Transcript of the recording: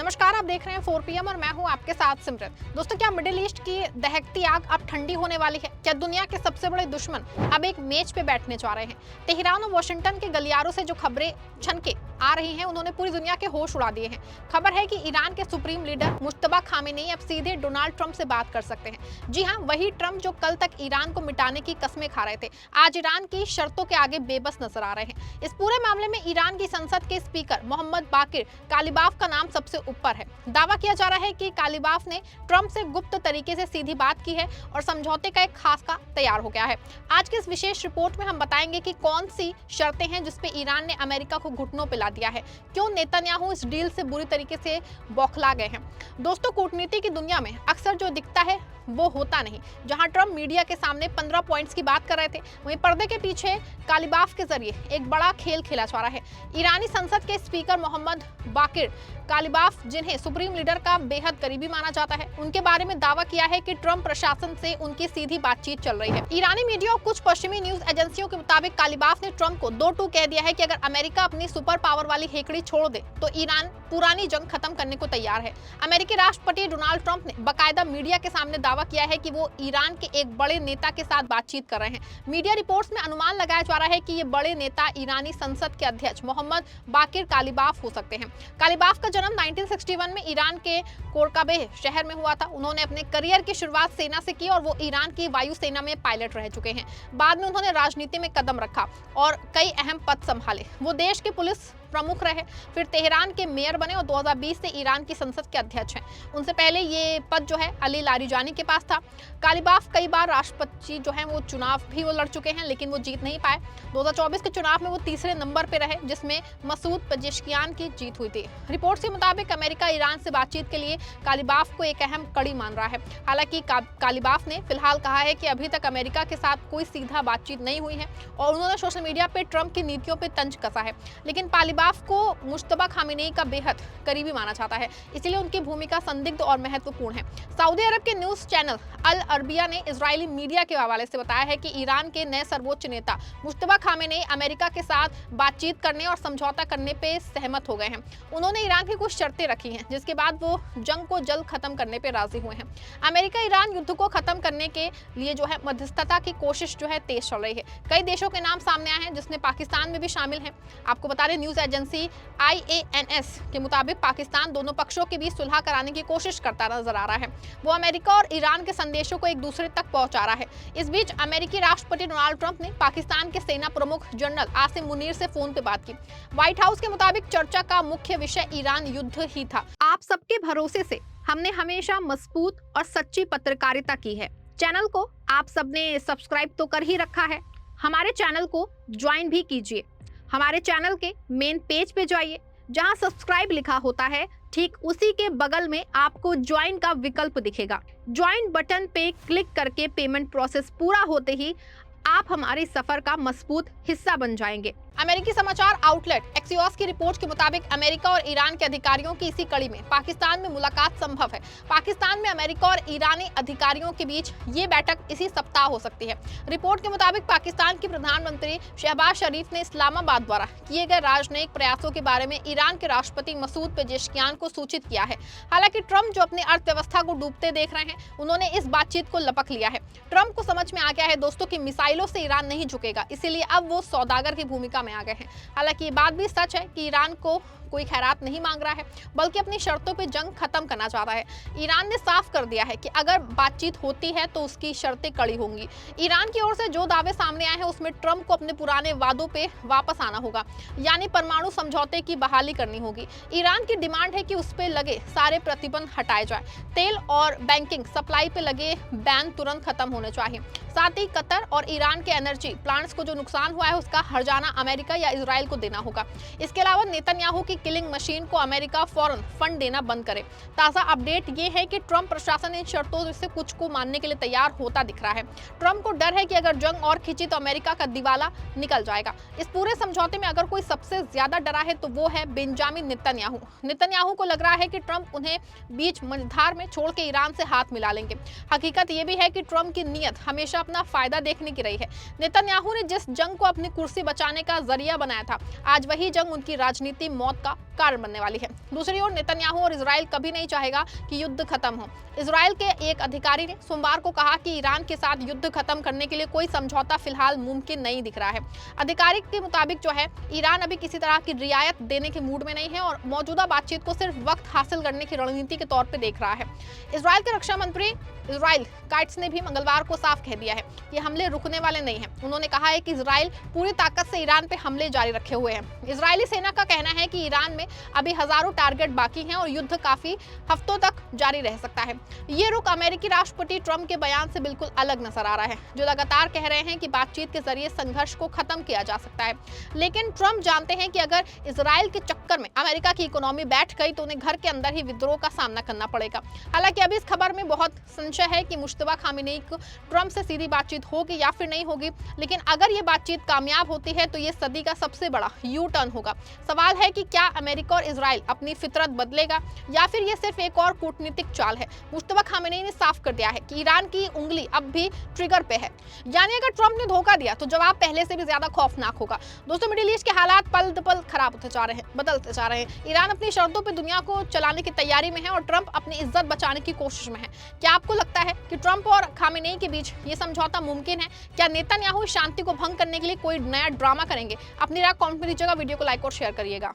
नमस्कार, आप देख रहे हैं 4 PM और मैं हूं आपके साथ सिमरन। दोस्तों, क्या मिडिल ईस्ट की दहकती आग अब ठंडी होने वाली है? क्या दुनिया के सबसे बड़े दुश्मन अब एक मेज पे बैठने जा रहे हैं? तेहरान और वाशिंगटन के गलियारों से जो खबरें छनके आ रही हैं, उन्होंने पूरी दुनिया के होश उड़ा दिए हैं। खबर है कि ईरान के सुप्रीम लीडर मुश्तबा खामेनेई अब सीधे डोनाल्ड ट्रंप से बात कर सकते हैं। जी हां, वही ट्रंप जो कल तक ईरान को मिटाने की कस्में खा रहे थे, आज ईरान की शर्तों के आगे बेबस नजर आ रहे हैं। इस पूरे मामले में ईरान की संसद के स्पीकर मोहम्मद बाकिर कालिबाफ का नाम सबसे ऊपर है। दावा किया जा रहा है कि कालिबाफ ने ट्रंप से गुप्त तरीके से सीधी बात की है और समझौते का एक खाका तैयार हो गया है। आज की इस विशेष रिपोर्ट में हम बताएंगे कि कौन सी शर्तें हैं जिस पे ईरान ने अमेरिका को घुटनों पे ला दिया है, क्यों नेतन्याहू इस डील से बुरी तरीके से बौखला गए हैं। दोस्तों, कूटनीति की दुनिया में अक्सर जो दिखता है वो होता नहीं। जहां ट्रंप मीडिया के सामने 15 पॉइंट्स की बात कर रहे थे, वहीं पर्दे के पीछे कालिबाफ के जरिए एक बड़ा खेल खेला जा रहा है। ईरानी संसद के स्पीकर मोहम्मद बाकिर कालिबाफ, जिन्हें सुप्रीम लीडर का बेहद करीबी माना जाता है, उनके बारे में दावा किया है कि ट्रंप प्रशासन से उनकी सीधी बातचीत चल रही है। ईरानी मीडिया और कुछ पश्चिमी न्यूज एजेंसियों के मुताबिक कालिबाफ ने ट्रंप को 2-2 कह दिया है कि अगर अमेरिका अपनी सुपर पावर वाली हेकड़ी छोड़ दे तो ईरान पुरानी जंग खत्म करने को तैयार है। अमेरिकी राष्ट्रपति डोनाल्ड ट्रंप ने बाकायदा मीडिया के सामने दावा किया है कि वो ईरान के एक बड़े नेता के साथ बातचीत कर रहे हैं। मीडिया रिपोर्ट्स में अनुमान लगाया जा रहा है कि ये बड़े नेता ईरानी संसद के अध्यक्ष मोहम्मद बाकिर कालिबाफ हो सकते हैं। कालिबाफ का जन्म 1961 में ईरान के कोरकाबेह शहर में हुआ था। उन्होंने अपने करियर की शुरुआत सेना से की और वो ईरान की वायुसेना में पायलट रह चुके हैं। बाद में उन्होंने राजनीति में कदम रखा और कई अहम पद संभाले। वो देश के पुलिस प्रमुख रहे, फिर तेहरान के मेयर बने और 2020 से ईरान की संसद के अध्यक्ष हैं। उनसे पहले ये पद जो है अली लारिजानी के पास था। कालिबाफ कई बार राष्ट्रपति जो है वो चुनाव भी वो लड़ चुके हैं, लेकिन वो जीत नहीं पाए। 2024 के चुनाव में वो तीसरे नंबर पे रहे, जिसमें मसूद पेजेश्कियान की जीत हुई थी। रिपोर्ट के मुताबिक अमेरिका ईरान से बातचीत के लिए कालिबाफ को एक अहम कड़ी मान रहा है। हालांकि कालिबाफ ने फिलहाल कहा है कि अभी तक अमेरिका के साथ कोई सीधा बातचीत नहीं हुई है और उन्होंने सोशल मीडिया पे ट्रंप की नीतियों पे तंज कसा है। लेकिन कालिबाफ को मुश्तबा खामेनेई का बेहद करीबी माना जाता है, इसलिए उनकी भूमिका संदिग्ध और महत्वपूर्ण है। सऊदी अरब के न्यूज चैनल अल अरबिया ने इजरायली मीडिया के हवाले से बताया है कि ईरान के नए सर्वोच्च नेता मुश्तबा खामेनेई अमेरिका के साथ बातचीत करने और समझौता करने पे सहमत हो गए हैं। उन्होंने ईरान की कुछ शर्तें रखी हैं, जिसके बाद वो जंग को जल्द खत्म करने पे राजी हुए हैं। अमेरिका ईरान युद्ध को खत्म करने के लिए जो है मध्यस्थता की कोशिश जो है तेज चल रही है। कई देशों के नाम सामने आए हैं, जिसमें पाकिस्तान में भी शामिल है। आपको बता दें, न्यूज एजेंसी IANS के मुताबिक पाकिस्तान दोनों पक्षों के बीच सुलह कराने की कोशिश करता नजर आ रहा है। वो अमेरिका और ईरान के संदेशों को एक दूसरे तक पहुंचा रहा है। इस बीच अमेरिकी राष्ट्रपति डोनाल्ड ट्रंप ने पाकिस्तान के सेना प्रमुख जनरल आसिम मुनीर से फोन पे बात की। व्हाइट हाउस के मुताबिक चर्चा का मुख्य विषय ईरान युद्ध ही था। आप सबके भरोसे से हमने हमेशा मजबूत और सच्ची पत्रकारिता की है। चैनल को आप सबने सब्सक्राइब तो कर ही रखा है, हमारे चैनल को ज्वाइन भी कीजिए। हमारे चैनल के मेन पेज पे जाइए, जहां सब्सक्राइब लिखा होता है, ठीक उसी के बगल में आपको ज्वाइन का विकल्प दिखेगा। ज्वाइन बटन पे क्लिक करके पेमेंट प्रोसेस पूरा होते ही आप हमारे सफर का मजबूत हिस्सा बन जाएंगे। अमेरिकी समाचार आउटलेट एक्सियोस की रिपोर्ट के मुताबिक अमेरिका और ईरान के अधिकारियों की इसी कड़ी में पाकिस्तान में मुलाकात संभव है। पाकिस्तान में अमेरिका और ईरानी अधिकारियों के बीच ये बैठक इसी सप्ताह हो सकती है। रिपोर्ट के मुताबिक पाकिस्तान के प्रधानमंत्री शहबाज शरीफ ने इस्लामाबाद द्वारा किए गए राजनयिक प्रयासों के बारे में ईरान के राष्ट्रपति मसूद पेजेश्कियान को सूचित किया है। हालांकि ट्रंप, जो अपनी अर्थव्यवस्था को डूबते देख रहे हैं, उन्होंने इस बातचीत को लपक लिया है। ट्रंप को समझ में आ गया है दोस्तों कि मिसाइलों से ईरान नहीं झुकेगा, इसीलिए अब वो सौदागर की भूमिका में आ गए हैं। हालांकि ये बात भी सच है कि ईरान को कोई खैरात नहीं मांग रहा है, बल्कि अपनी शर्तों पे जंग खत्म करना चाहता है। ईरान ने साफ कर दिया है कि अगर बातचीत होती है तो उसकी शर्तें कड़ी होंगी। ईरान की ओर से जो दावे सामने आए हैं, उसमें ट्रंप को अपने पुराने वादों पे वापस आना होगा, यानी परमाणु समझौते की बहाली करनी होगी। ईरान की डिमांड है कि उस पे लगे सारे प्रतिबंध हटाए जाए। तेल और बैंकिंग सप्लाई पे लगे बैन तुरंत खत्म होने चाहिए। साथ ही कतर और ईरान के एनर्जी प्लांट्स को जो नुकसान हुआ है, उसका हर्जाना अमेरिका या इजराइल को देना होगा। इसके अलावा नेतन्याहू की किलिंग मशीन को अमेरिका फौरन फंड देना बंद करे। ताजा अपडेट ये है कि ट्रंप प्रशासन इन शर्तों से कुछ को मानने के लिए तैयार होता दिख रहा है। ट्रंप को डर है कि अगर जंग और खिंची तो अमेरिका का दिवाला निकल जाएगा। इस पूरे समझौते में अगर कोई सबसे ज्यादा डरा है तो वो है बेंजामिन नेतन्याहू। नेतन्याहू को लग रहा है कि ट्रंप उन्हें बीच मझधार में छोड़ के ईरान से हाथ मिला लेंगे। हकीकत ये भी है कि ट्रंप की नीयत हमेशा अपना फायदा देखने की रही है। नेतन्याहू ने जिस जंग को अपनी कुर्सी बचाने का जरिया बनाया था, आज वही जंग उनकी राजनीति मौत का कारण बनने वाली है। दूसरी ओर नेतन्याहू और इजराइल कभी नहीं चाहेगा कि युद्ध खत्म हो। इजराइल के एक अधिकारी ने सोमवार को कहा कि ईरान के साथ युद्ध खत्म करने के लिए कोई समझौता फिलहाल मुमकिन नहीं दिख रहा है। अधिकारी के मुताबिक जो है, ईरान अभी किसी तरह की रियायत देने के मूड में नहीं है और मौजूदा बातचीत को सिर्फ वक्त हासिल करने की रणनीति के तौर पर देख रहा है। इजराइल के रक्षा मंत्री इजराइल काइट्स ने भी मंगलवार को साफ कह दिया है कि हमले रुकने वाले नहीं हैं। उन्होंने कहा है कि इजराइल पूरी ताकत से ईरान पे हमले जारी रखे हुए हैं। इजरायली सेना का कहना है कि ईरान में अभी हजारों टारगेट बाकी हैं और युद्ध काफी हफ्तों तक जारी रह सकता है। ये रुख अमेरिकी राष्ट्रपति ट्रंप के बयान से बिल्कुल अलग नजर आ रहा है, जो लगातार कह रहे हैं कि बातचीत के जरिए संघर्ष को खत्म किया जा सकता है। लेकिन ट्रंप जानते हैं कि अगर इजराइल के चक्कर में अमेरिका की इकोनॉमी बैठ गई तो उन्हें घर के अंदर ही विद्रोह का सामना करना पड़ेगा। हालांकि अभी इस खबर में बहुत संशय है कि मुश्तबा खामेनेई को ट्रंप से सीधी बातचीत होगी या फिर नहीं होगी, लेकिन अगर ये बातचीत कामयाब होती है तो ये सदी का सबसे बड़ा यू टर्न होगा। सवाल है कि क्या अमेरिका और इजराइल अपनी फितरत बदलेगा या फिर ये सिर्फ एक और कूटनीतिक चाल है। मुश्तबा खामेनेई ने साफ कर दिया है कि ईरान की उंगली अब भी ट्रिगर पे है, यानी अगर ट्रंप ने धोखा दिया तो जवाब पहले से भी ज्यादा खौफनाक होगा। दोस्तों, मिडिल ईस्ट के हालात पल द पल खराब होते जा रहे हैं, बदलते जा रहे हैं। ईरान अपनी शर्तों पर दुनिया को चलाने की तैयारी में है और ट्रंप अपनी इज्जत बचाने की कोशिश में है। क्या आपको लगता है कि ट्रंप और खामेनेई के बीच ये समझौता मुमकिन है? क्या नेतन्याहू शांति को भंग करने के लिए कोई नया ड्रामा करेंगे? अपनी राय कमेंट में दीजिएगा, वीडियो को लाइक और शेयर करिएगा।